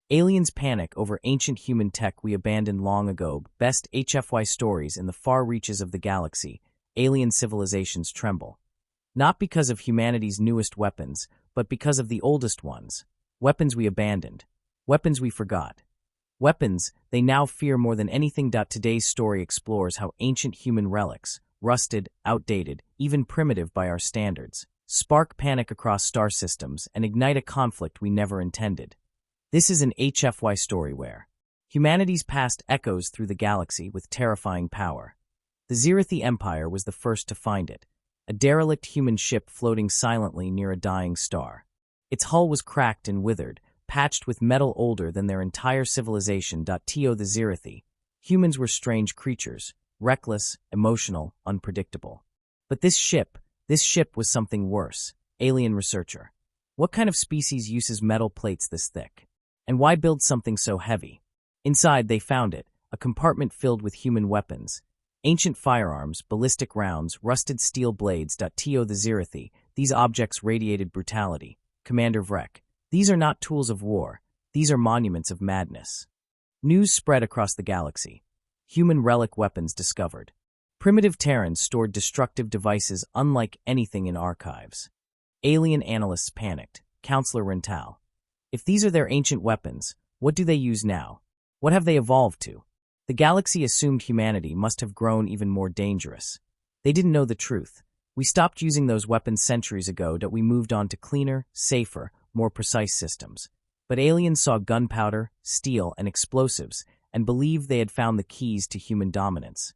Aliens panic over ancient human tech we abandoned long ago. Best HFY stories in the far reaches of the galaxy. Alien civilizations tremble. Not because of humanity's newest weapons, but because of the oldest ones. Weapons we abandoned. Weapons we forgot. Weapons they now fear more than anything. Today's story explores how ancient human relics, rusted, outdated, even primitive by our standards, spark panic across star systems and ignite a conflict we never intended. This is an HFY story where humanity's past echoes through the galaxy with terrifying power. The Zirathi Empire was the first to find it, a derelict human ship floating silently near a dying star. Its hull was cracked and withered, patched with metal older than their entire civilization. The Zirathi. Humans were strange creatures, reckless, emotional, unpredictable. But this ship was something worse. Alien researcher. What kind of species uses metal plates this thick? And why build something so heavy? Inside they found it, a compartment filled with human weapons. Ancient firearms, ballistic rounds, rusted steel blades. The Zirathi. These objects radiated brutality. Commander Vrek. These are not tools of war. These are monuments of madness. News spread across the galaxy. Human relic weapons discovered. Primitive Terrans stored destructive devices unlike anything in archives. Alien analysts panicked. Counselor Rental. If these are their ancient weapons, what do they use now? What have they evolved to? The galaxy assumed humanity must have grown even more dangerous. They didn't know the truth. We stopped using those weapons centuries ago. We moved on to cleaner, safer, more precise systems. But aliens saw gunpowder, steel, and explosives and believed they had found the keys to human dominance.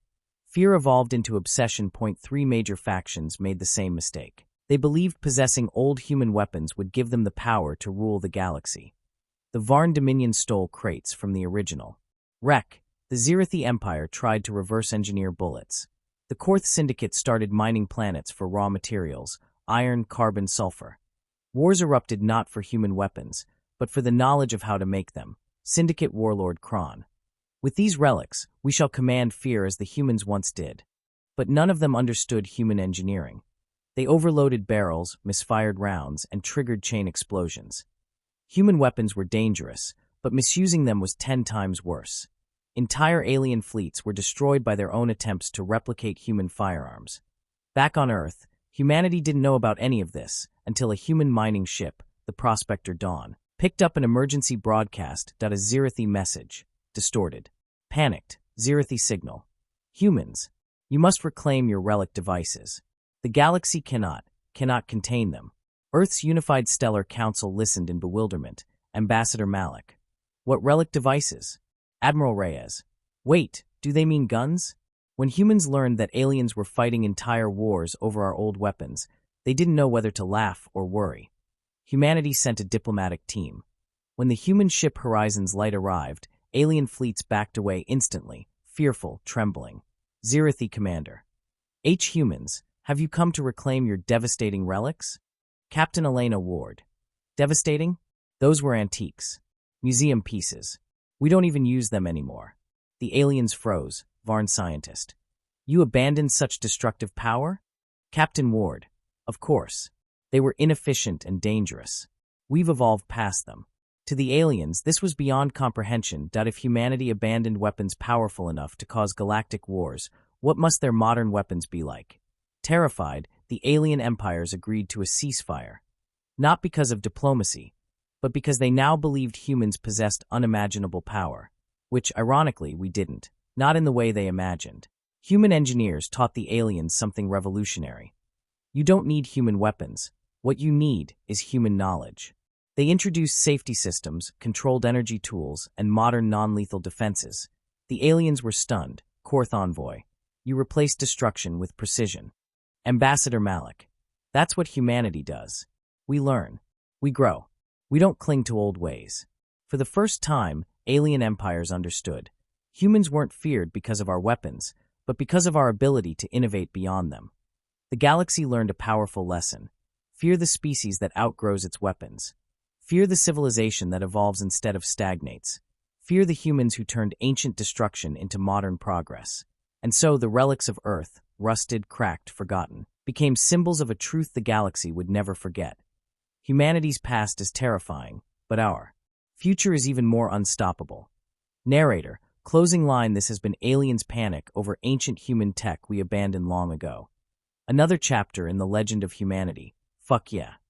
Fear evolved into obsession. 3 major factions made the same mistake. They believed possessing old human weapons would give them the power to rule the galaxy. The Varn Dominion stole crates from the original. Wreck. The Zirathi Empire tried to reverse-engineer bullets. The Korth Syndicate started mining planets for raw materials, iron, carbon, sulfur. Wars erupted not for human weapons, but for the knowledge of how to make them. Syndicate Warlord Kron. With these relics, we shall command fear as the humans once did. But none of them understood human engineering. They overloaded barrels, misfired rounds, and triggered chain explosions. Human weapons were dangerous, but misusing them was 10 times worse. Entire alien fleets were destroyed by their own attempts to replicate human firearms. Back on Earth, humanity didn't know about any of this until a human mining ship, the Prospector Dawn, picked up an emergency broadcast. A Zirathi message. Distorted. Panicked. Zirathi signal. Humans, you must reclaim your relic devices. The galaxy cannot contain them. Earth's unified stellar council listened in bewilderment. Ambassador Malik. What relic devices? Admiral Reyes. Wait, do they mean guns? When humans learned that aliens were fighting entire wars over our old weapons, they didn't know whether to laugh or worry. Humanity sent a diplomatic team. When the human ship Horizon's Light arrived, alien fleets backed away instantly, fearful, trembling. Zirathi commander. Humans, have you come to reclaim your devastating relics? Captain Elena Ward. Devastating? Those were antiques. Museum pieces. We don't even use them anymore. The aliens froze. Varn scientist. You abandoned such destructive power? Captain Ward. Of course. They were inefficient and dangerous. We've evolved past them. To the aliens, this was beyond comprehension. If humanity abandoned weapons powerful enough to cause galactic wars, what must their modern weapons be like? Terrified, the alien empires agreed to a ceasefire. Not because of diplomacy, but because they now believed humans possessed unimaginable power, which, ironically, we didn't, not in the way they imagined. Human engineers taught the aliens something revolutionary. You don't need human weapons. What you need is human knowledge. They introduced safety systems, controlled energy tools, and modern non-lethal defenses. The aliens were stunned. Korth envoy. You replaced destruction with precision. Ambassador Malik. That's what humanity does. We learn. We grow. We don't cling to old ways. For the first time, alien empires understood. Humans weren't feared because of our weapons, but because of our ability to innovate beyond them. The galaxy learned a powerful lesson. Fear the species that outgrows its weapons. Fear the civilization that evolves instead of stagnates. Fear the humans who turned ancient destruction into modern progress. And so the relics of Earth, rusted, cracked, forgotten, became symbols of a truth the galaxy would never forget. Humanity's past is terrifying, but our Future is even more unstoppable. Narrator, closing line. This has been Aliens Panic over ancient human tech we abandoned long ago. Another chapter in the legend of humanity. Fuck yeah.